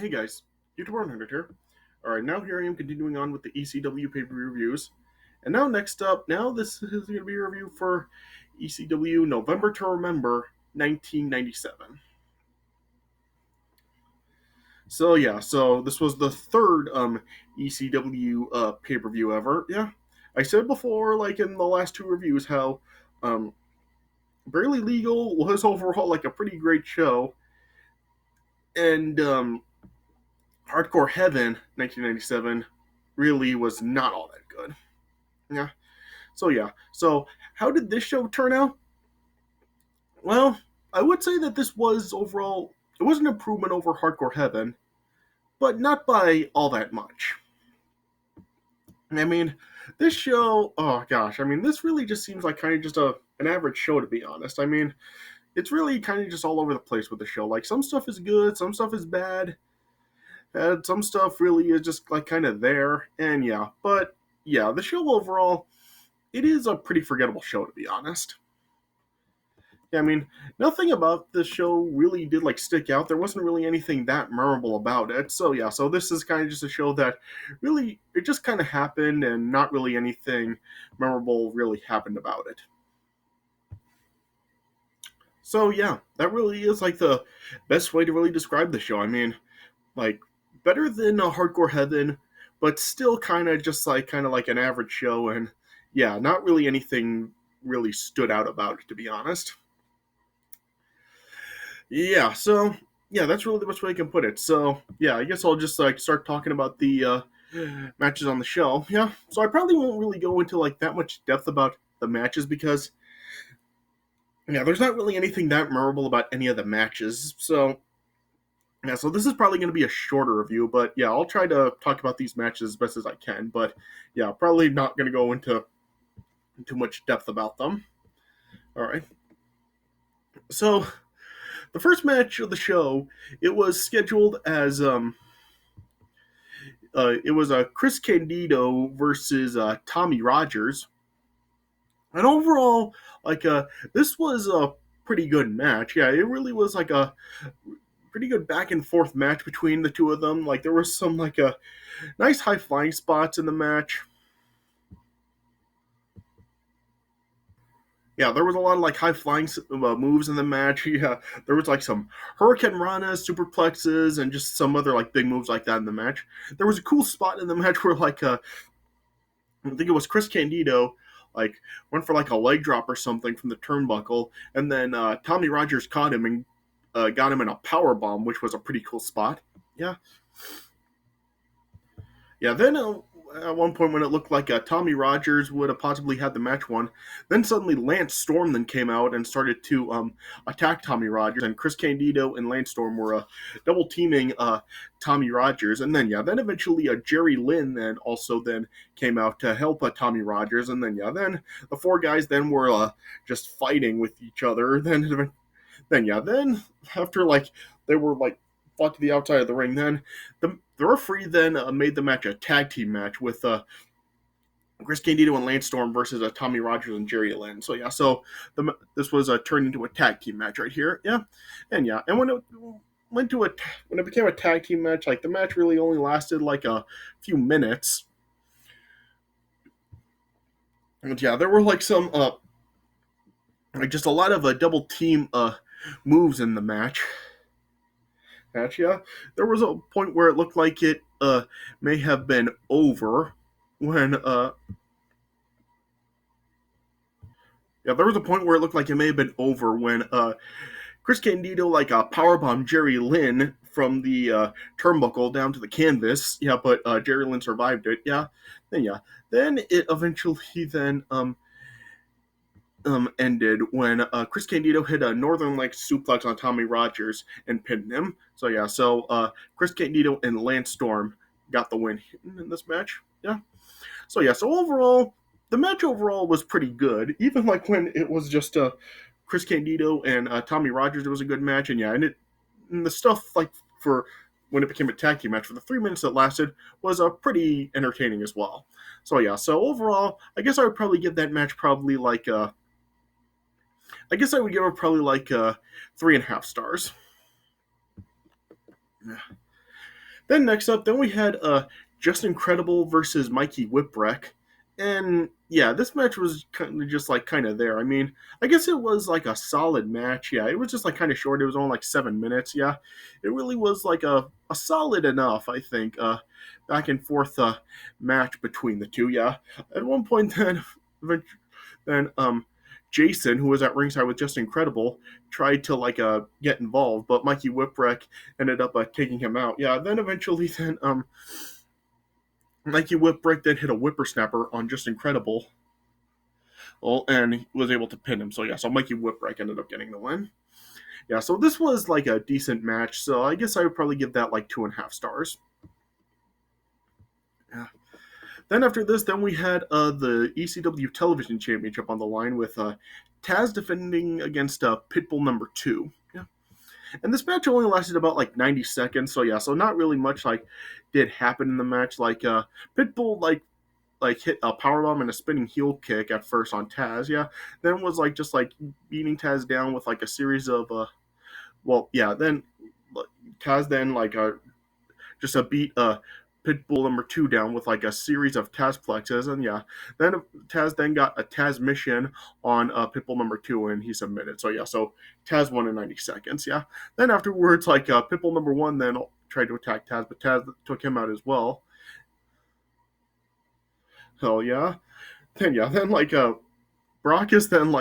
Hey guys, YouTuber 100 here. Alright, now here I am continuing on with the ECW pay-per-view reviews. And now next up, now this is going to be a review for ECW November to Remember 1997. So this was the third ECW pay-per-view ever. Yeah, I said before, like in the last two reviews, how um, Barely Legal was overall like a pretty great show. And Hardcore Heaven 1997 really was not all that good. Yeah. So how did this show turn out? Well, I would say that this was overall it was an improvement over Hardcore Heaven, but not by all that much. I mean, this show, oh gosh, I mean, this really just seems like kind of just an average show to be honest. I mean, it's really kind of just all over the place with the show. Like some stuff is good, some stuff is bad, and some stuff really is just like kind of there. And yeah, but yeah, the show overall, it is a pretty forgettable show to be honest. Yeah, I mean, nothing about this show really did like stick out. There wasn't really anything that memorable about it. So yeah, so this is kind of just a show that really it just kind of happened and not really anything memorable really happened about it. So yeah, that really is like the best way to really describe the show. I mean, like better than a Hardcore Heaven, but still kind of like an average show and yeah, not really anything really stood out about it to be honest. Yeah, so yeah, that's really the best way I can put it. So yeah, I guess I'll just like start talking about the matches on the show. Yeah, so I probably won't really go into like that much depth about the matches because yeah, there's not really anything that memorable about any of the matches. So yeah, so this is probably going to be a shorter review, but yeah, I'll try to talk about these matches as best as I can. But yeah, probably not going to go into too much depth about them. All right, so the first match of the show, it was scheduled as it was Chris Candido versus Tommy Rogers, and overall, like this was a pretty good match. Yeah, it really was like a pretty good back and forth match between the two of them. Like there was some like a nice high flying spots in the match. Yeah, there was a lot of like high flying moves in the match. Yeah, there was like some Hurricane Ranas, superplexes, and just some other like big moves like that in the match. There was a cool spot in the match where like I think it was Chris Candido like went for like a leg drop or something from the turnbuckle, and then Tommy Rogers caught him and got him in a power bomb, which was a pretty cool spot. Yeah, yeah. Then at one point when it looked like Tommy Rogers would have possibly had the match won, then suddenly Lance Storm then came out and started to attack Tommy Rogers, and Chris Candido and Lance Storm were double teaming Tommy Rogers, and then yeah, then eventually Jerry Lynn then also then came out to help Tommy Rogers, and then yeah, then the four guys then were just fighting with each other. Then after like they were like fought to the outside of the ring, then the referee then made the match a tag team match with Chris Candido and Lance Storm versus Tommy Rogers and Jerry Lynn. So yeah, so this was turned into a tag team match right here. Yeah, and when it became a tag team match, like the match really only lasted like a few minutes. And yeah, there were like some like just a lot of double team moves in the match. Yeah, there was a point where it looked like it may have been over when yeah, there was a point where it looked like it may have been over when Chris Candido like powerbombed Jerry Lynn from the turnbuckle down to the canvas. Yeah, but Jerry Lynn survived it. Then it eventually then ended when Chris Candido hit a Northern Lights suplex on Tommy Rogers and pinned him. So yeah, Chris Candido and Lance Storm got the win in this match. Yeah. So yeah, so overall, the match overall was pretty good. Even like when it was just Chris Candido and Tommy Rogers, it was a good match. And yeah, and the stuff like for when it became a tag team match for the 3 minutes that lasted was pretty entertaining as well. So yeah, so overall, I guess I would probably give that match probably like I guess I would give it probably like 3.5 stars. Then next up, then we had Just Incredible versus Mikey Whipwreck, and yeah, this match was kind of just like kind of there. I mean, I guess it was like a solid match. Yeah, it was just like kind of short. It was only like 7 minutes. Yeah, it really was like a solid enough, I think, back and forth match between the two. Yeah, at one point then Jason, who was at ringside with Just Incredible, tried to like get involved, but Mikey Whipwreck ended up taking him out. Yeah, then eventually then Mikey Whipwreck then hit a whippersnapper on Just Incredible, well, and he was able to pin him. So yeah, so Mikey Whipwreck ended up getting the win. Yeah, so this was like a decent match. So I guess I would probably give that like 2.5 stars. Yeah. Then after this, then we had the ECW Television Championship on the line with Taz defending against Pitbull number 2. Yeah. And this match only lasted about like 90 seconds, so yeah, so not really much like did happen in the match. Like Pitbull like hit a powerbomb and a spinning heel kick at first on Taz, yeah. Then was like just like beating Taz down with like a series of well, yeah, then Taz then like just a beat Pitbull number 2 down with like a series of Taz plexes, and yeah, then Taz then got a Taz mission on Pitbull number 2, and he submitted. So yeah, so Taz won in 90 seconds. Yeah, then afterwards, like Pitbull number 1 then tried to attack Taz, but Taz took him out as well. So then like Brockus then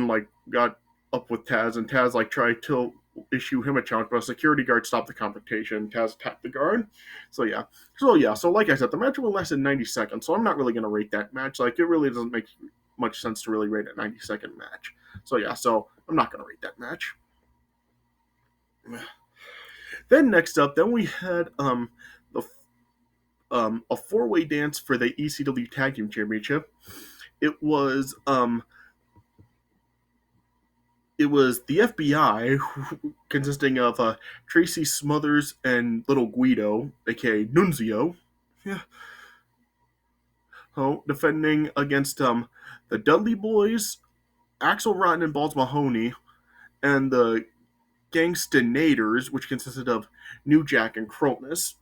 like got up with Taz, and Taz like tried to issue him a challenge, but a security guard stopped the confrontation. Taz attacked the guard. So like I said, the match only lasted 90 seconds, so I'm not really gonna rate that match. Like it really doesn't make much sense to really rate a 90-second match. So yeah, so I'm not gonna rate that match. Then next up, then we had the a four-way dance for the ECW Tag Team Championship. It was the FBI, consisting of Tracy Smothers and Little Guido, aka Nunzio, yeah, defending against the Dudley Boys, Axel Rotten and Balls Mahoney, and the Ganstanators, which consisted of New Jack and Cronus.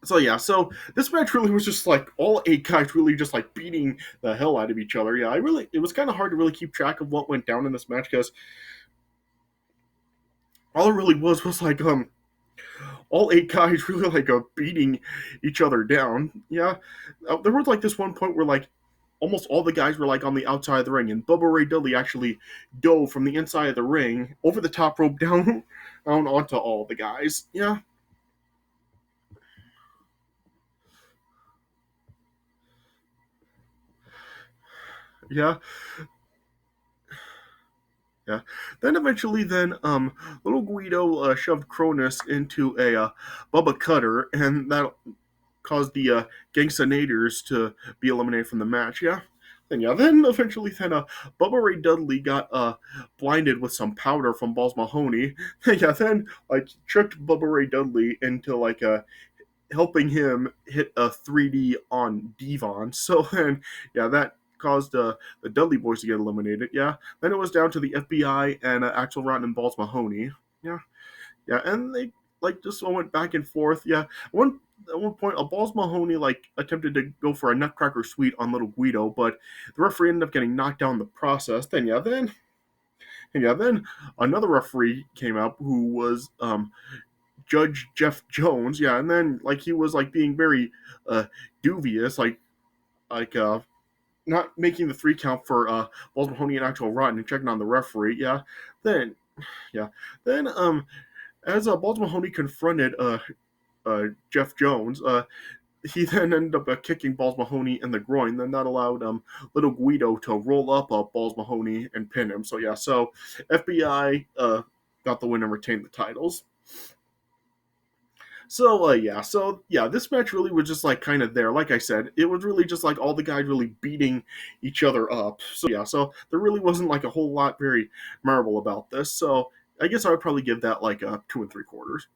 So yeah, so this match really was just like all 8 guys really just like beating the hell out of each other. Yeah, it was kind of hard to really keep track of what went down in this match because all it really was like all 8 guys really like beating each other down. Yeah, there was like this one point where like almost all the guys were like on the outside of the ring, and Bubba Ray Dudley actually dove from the inside of the ring over the top rope down onto all the guys. Yeah. Yeah, yeah. Then eventually, then little Guido shoved Cronus into a Bubba Cutter, and that caused the Ganstanators to be eliminated from the match. Yeah. Then eventually, then Bubba Ray Dudley got blinded with some powder from Balls Mahoney. Yeah, then like tricked Bubba Ray Dudley into like helping him hit a 3D on Devon. So then, yeah, that caused the Dudley Boys to get eliminated. Yeah, then it was down to the FBI and Axel Rotten and Balls Mahoney. Yeah, yeah, and they like just went back and forth. Yeah, at one point, a Balls Mahoney like attempted to go for a Nutcracker Suite on Little Guido, but the referee ended up getting knocked down in the process. Then another referee came up who was Judge Jeff Jones. Yeah, and then like he was like being very dubious, like not making the 3 count for Balls Mahoney and Axel Rotten and checking on the referee. Then yeah, then as Balls Mahoney confronted Jeff Jones, he then ended up kicking Balls Mahoney in the groin. Then that allowed Little Guido to roll up Balls Mahoney and pin him. So yeah, so FBI got the win and retained the titles. So this match really was just like kind of there. Like I said, it was really just like all the guys really beating each other up. So there really wasn't like a whole lot very memorable about this. So I guess I would probably give that like a 2 3/4.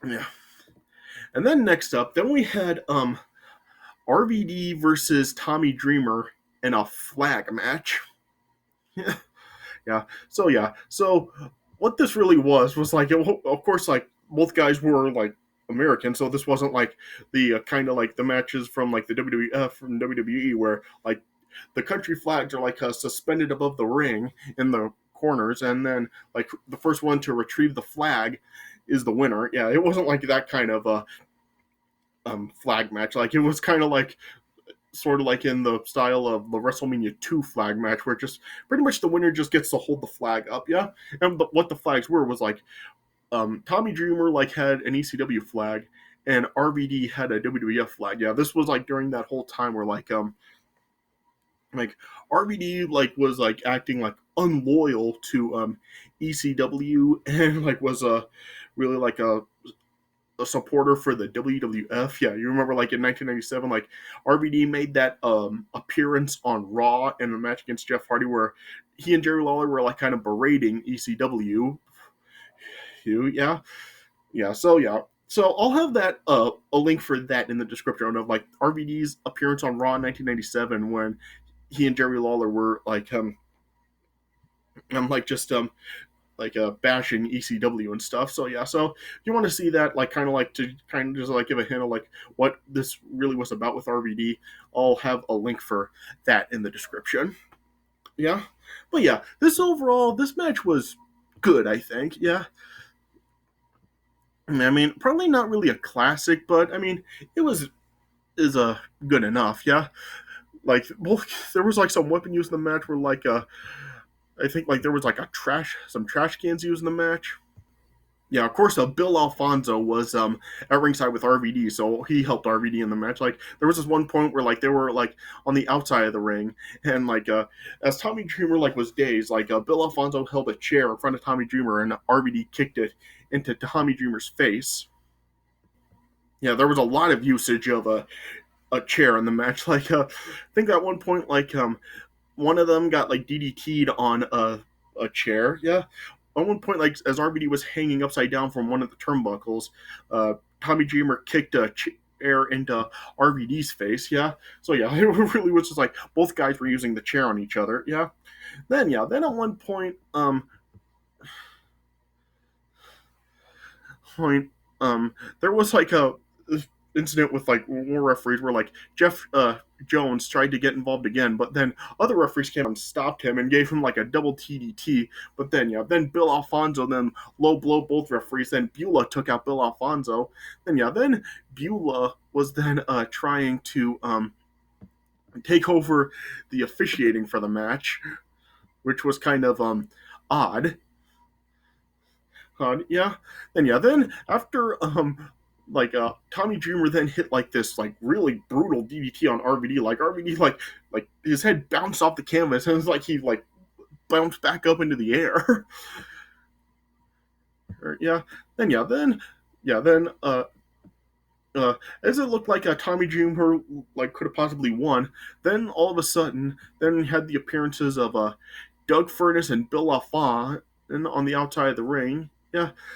Yeah. And then next up, then we had RVD versus Tommy Dreamer in a flag match. Yeah. So what this really was like, of course, like both guys were like American, so this wasn't like the kind of like the matches from like the WWF from WWE where like the country flags are like suspended above the ring in the corners, and then like the first one to retrieve the flag is the winner. Yeah, it wasn't like that kind of flag match. Like it was kind of like sort of like in the style of the WrestleMania 2 flag match, where just pretty much the winner just gets to hold the flag up, yeah. And what the flags were was like Tommy Dreamer like had an ECW flag, and RVD had a WWF flag. Yeah, this was like during that whole time where like RVD like was like acting like unloyal to ECW and like was a really like a supporter for the WWF. Yeah, you remember like in 1997, like RVD made that appearance on Raw in a match against Jeff Hardy where he and Jerry Lawler were like kind of berating ECW. Yeah, So I'll have that a link for that in the description of like RVD's appearance on Raw in 1997 when he and Jerry Lawler were like I'm like just like bashing ECW and stuff. So yeah, so if you want to see that, like kind of like to kind of just like give a hint of like what this really was about with RVD, I'll have a link for that in the description. Yeah, but yeah, this match was good. I think. Yeah, I mean, probably not really a classic, but I mean, it was is good enough. Yeah, like well, there was like some weapon used in the match where like I think like there was like some trash cans used in the match. Yeah, of course, Bill Alfonso was at ringside with RVD, so he helped RVD in the match. Like there was this one point where like they were like on the outside of the ring, and like as Tommy Dreamer like was dazed, like Bill Alfonso held a chair in front of Tommy Dreamer, and RVD kicked it into Tommy Dreamer's face. Yeah, there was a lot of usage of a chair in the match. Like I think at one point like one of them got like DDT'd on a chair. Yeah, at one point, like as RVD was hanging upside down from one of the turnbuckles, Tommy Dreamer kicked a chair into RVD's face. Yeah, so yeah, it really was just like both guys were using the chair on each other. Then at one point, there was like a incident with like more referees where like Jeff Jones tried to get involved again, but then other referees came and stopped him and gave him like a double TDT. But then Bill Alfonso then low blow both referees. Then Beulah took out Bill Alfonso. Then Beulah was then trying to take over the officiating for the match, which was kind of odd. Then after Tommy Dreamer then hit like this like really brutal DDT on RVD. Like RVD like his head bounced off the canvas and it's like he like bounced back up into the air. yeah. Then as it looked like Tommy Dreamer like could have possibly won, then all of a sudden, then we had the appearances of Doug Furnace and Bill LaFon on the outside of the ring.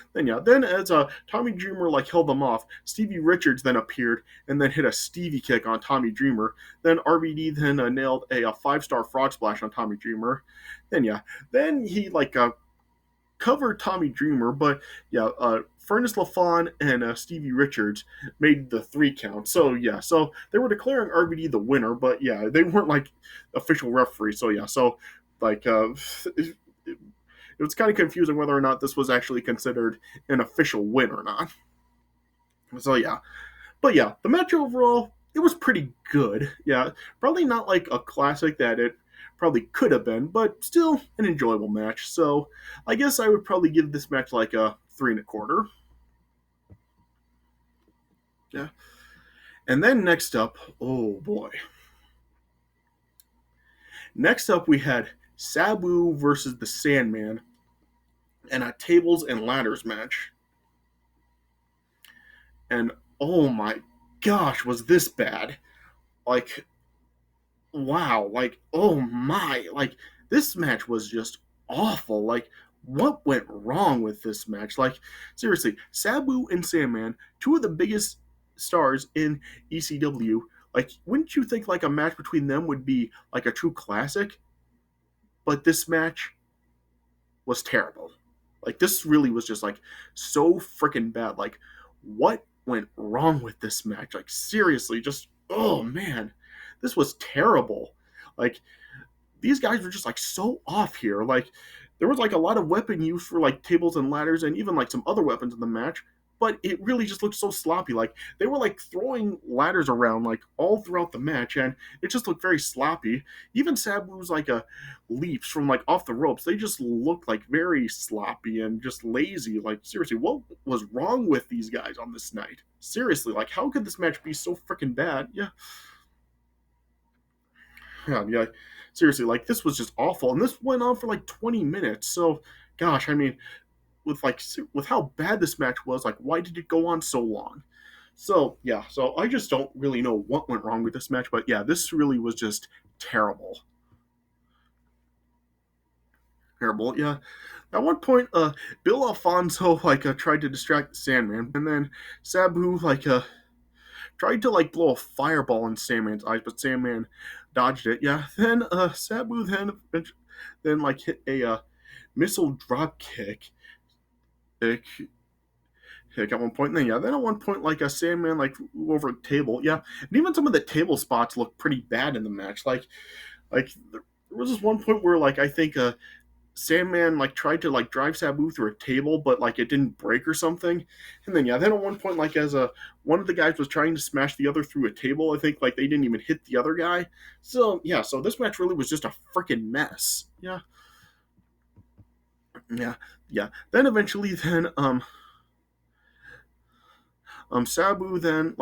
Then as Tommy Dreamer like held them off, Stevie Richards then appeared and then hit a Stevie kick on Tommy Dreamer. Then RVD then nailed a 5-star frog splash on Tommy Dreamer. Then he like covered Tommy Dreamer, but Furnace LaFon and Stevie Richards made the 3 count. So they were declaring RVD the winner, but yeah, they weren't like official referees. So like it was kind of confusing whether or not this was actually considered an official win or not. So yeah, but yeah, the match overall it was pretty good. Yeah, probably not like a classic that it probably could have been, but still an enjoyable match. So I guess I would probably give this match like a 3.25. Yeah, and then next up, oh boy, next up we had Sabu versus the Sandman and a tables and ladders match. And oh my gosh, was this bad? Like, wow, like, oh my, like, this match was just awful. Like, what went wrong with this match? Like, seriously, Sabu and Sandman, two of the biggest stars in ECW. Like, wouldn't you think like a match between them would be like a true classic? but this match was terrible. Like, this really was just like so freaking bad. Like, what went wrong with this match? Like, seriously, just, oh man, this was terrible. Like, these guys were just like so off here. Like, there was like a lot of weapon use for like tables and ladders and even like some other weapons in the match, but it really just looked so sloppy. Like, they were like throwing ladders around like all throughout the match, and it just looked very sloppy. Even Sabu's like a leaps from like off the ropes, they just looked like very sloppy and just lazy. Like, seriously, what was wrong with these guys on this night? Seriously, like, how could this match be so freaking bad? Yeah, seriously, like, this was just awful, and this went on for like 20 minutes. So, gosh, I mean, with how bad this match was, like, why did it go on so long? So yeah, so I just don't really know what went wrong with this match, but yeah, this really was just terrible. Terrible, yeah. At one point, Bill Alfonso tried to distract the Sandman, and then Sabu tried to like blow a fireball in Sandman's eyes, but Sandman dodged it. Yeah. Then Sabu then like hit a missile drop kick at one point. And then yeah, then at one point like a Sandman like flew over a table. Yeah, and even some of the table spots looked pretty bad in the match. Like there was this one point where like I think Sandman like tried to like drive Sabu through a table, but like it didn't break or something. And then yeah, then at one point like as a one of the guys was trying to smash the other through a table, I think like they didn't even hit the other guy. So yeah, so this match really was just a freaking mess. Yeah, yeah. Then eventually Sabu then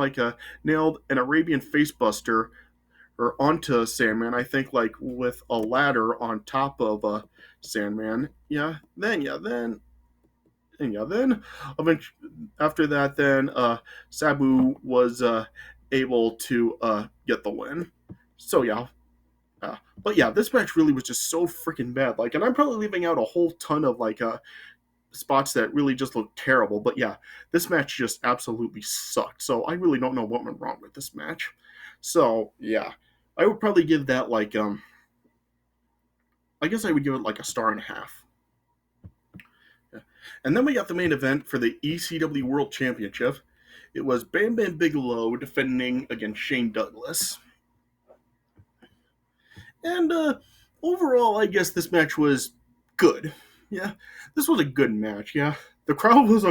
nailed an Arabian facebuster or onto Sandman. I think like with a ladder on top of Sandman. Then eventually, after that, then Sabu was able to get the win. So yeah. But yeah, this match really was just so freaking bad. Like, and I'm probably leaving out a whole ton of spots that really just looked terrible. But yeah, this match just absolutely sucked. So I really don't know what went wrong with this match. So yeah, I would probably give that I guess I would give it like a star and a half. Yeah. And then we got the main event for the ECW World Championship. It was Bam Bam Bigelow defending against Shane Douglas. And overall, I guess this match was good. Yeah, this was a good match. Yeah, the crowd was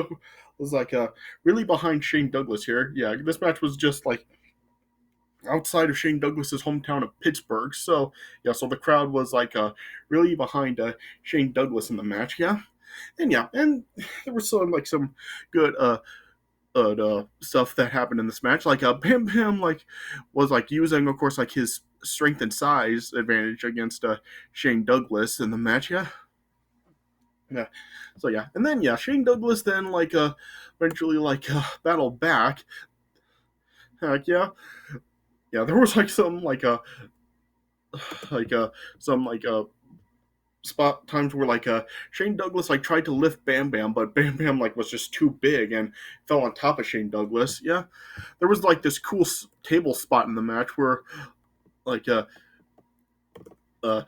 really behind Shane Douglas here. Yeah, this match was just like outside of Shane Douglas's hometown of Pittsburgh. So yeah, so the crowd was really behind Shane Douglas in the match. And there was some good stuff that happened in this match. Like Bam Bam was using, of course, like his strength and size advantage against Shane Douglas in the match. Yeah. So yeah, and then yeah, Shane Douglas then eventually battled back. Yeah. Yeah, there was some some spot times where Shane Douglas tried to lift Bam Bam, but Bam Bam was just too big and fell on top of Shane Douglas. Yeah, there was this cool table spot in the match where like uh, uh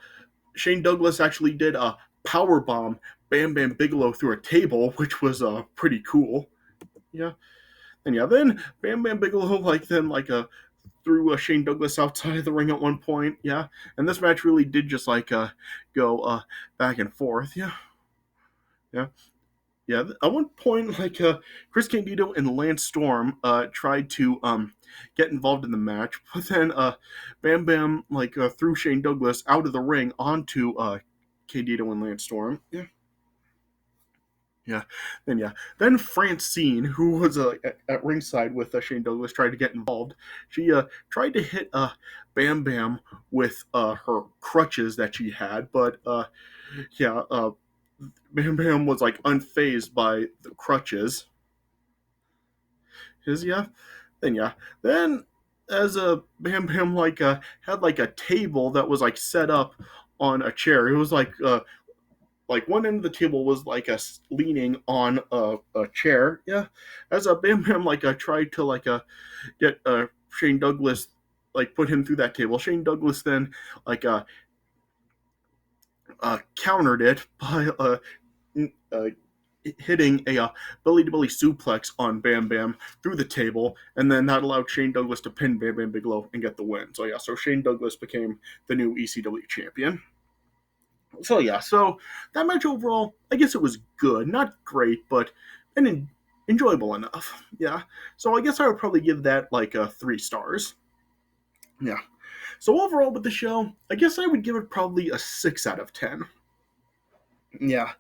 Shane Douglas actually did a power bomb Bam Bam Bigelow through a table, which was pretty cool. Yeah, and yeah, then Bam Bam Bigelow threw Shane Douglas outside of the ring at one point. Yeah, and this match really did just go back and forth. Yeah. Yeah, at one point, Chris Candido and Lance Storm tried to get involved in the match, but then Bam Bam threw Shane Douglas out of the ring onto Candido and Lance Storm. Yeah. Then Francine, who was at ringside with Shane Douglas, tried to get involved. She tried to hit Bam Bam with her crutches that she had, but yeah, Bam Bam was unfazed by the crutches. Yeah. Then as a Bam Bam had a table that was set up on a chair. It was one end of the table was leaning on a chair. Yeah. As a Bam Bam tried to get Shane Douglas put him through that table. Shane Douglas then like uh countered it by uh, hitting a belly to belly suplex on Bam Bam through the table, and then that allowed Shane Douglas to pin Bam Bam Bigelow and get the win. So yeah, so Shane Douglas became the new ECW champion. So yeah, so that match overall, I guess it was good, not great, but enjoyable enough. Yeah, so I guess I would probably give that like 3 stars. Yeah. So overall with the show, I guess I would give it probably a 6 out of 10. Yeah,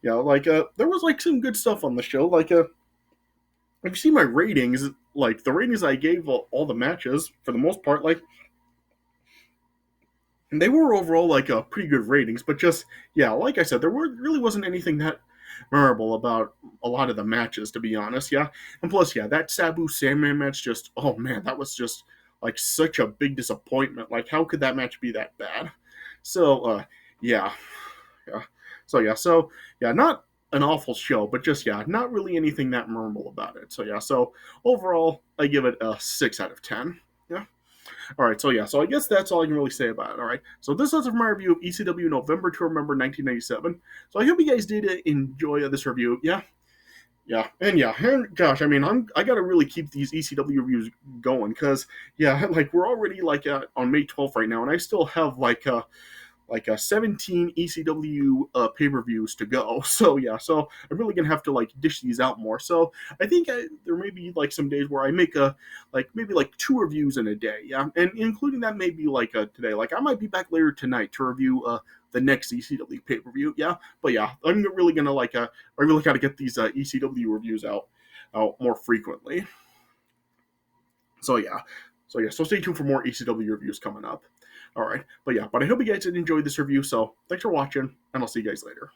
yeah, like there was like some good stuff on the show. Like if you see my ratings, like the ratings I gave all the matches for the most part, like they were overall like pretty good ratings. But just yeah, like I said, really wasn't anything that memorable about a lot of the matches, to be honest. Yeah, and plus, yeah, that Sabu Sandman match, just oh man, that was just like such a big disappointment. Like, how could that match be that bad? So yeah, yeah. So yeah, not an awful show, but just yeah, not really anything that memorable about it. So yeah, so overall, I give it a 6 out of 10. Yeah. All right. So yeah, so I guess that's all I can really say about it. All right. So this is my review of ECW November to Remember 1997. So I hope you guys did enjoy this review. Yeah. Yeah, and gosh, I mean, I gotta really keep these ECW reviews going because yeah, like we're already like on May 12th right now, and I still have like 17 ECW pay-per-views to go. So yeah, so I'm really gonna have to like dish these out more. So I think there may be like some days where I make maybe like 2 reviews in a day. Yeah, and including that maybe like today. Like I might be back later tonight to review the next ECW pay-per-view. Yeah, but yeah, I'm really gonna I really gotta get these ECW reviews out more frequently. So yeah. So stay tuned for more ECW reviews coming up. All right. But yeah, I hope you guys did enjoy this review. So thanks for watching, and I'll see you guys later.